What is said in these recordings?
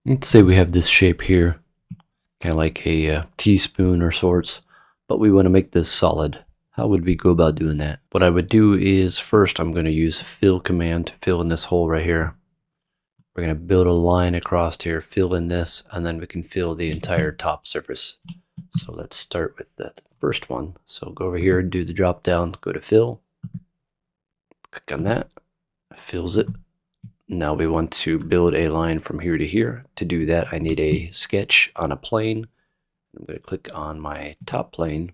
Let's say we have this shape here, kind of like a teaspoon or sorts, but we want to make this solid. How would we go about doing that? What I would do is first I'm going to use fill command to fill in this hole right here. We're going to build a line across here, fill in this, and then we can fill the entire top surface. So let's start with the first one. So go over here, do the drop down, go to fill, click on that, fills it. Now we want to build a line from here to here. To do that, I need a sketch on a plane. I'm going to click on my top plane,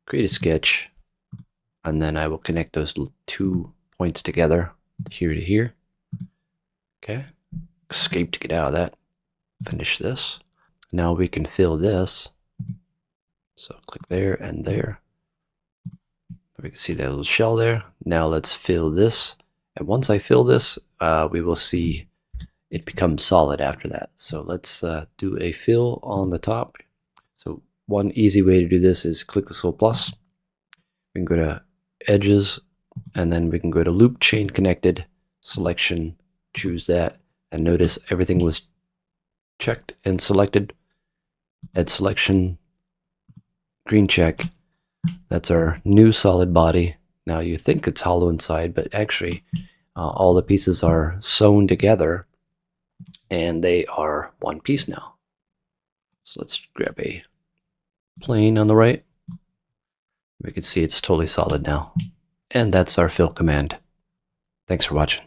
create a sketch, and then I will connect those 2 points together, here to here. Okay, escape to get out of that. Finish this. Now we can fill this. So click there and there. We can see that little shell there. Now let's fill this. And once I fill this, we will see it becomes solid after that. So let's do a fill on the top. So one easy way to do this is click this little plus. We can go to edges, and then we can go to loop chain connected, selection, choose that, and notice everything was checked and selected. Add selection, green check. That's our new solid body. Now you think it's hollow inside, but actually all the pieces are sewn together and they are one piece now. So let's grab a plane on the right. We can see it's totally solid now. And that's our fill command. Thanks for watching.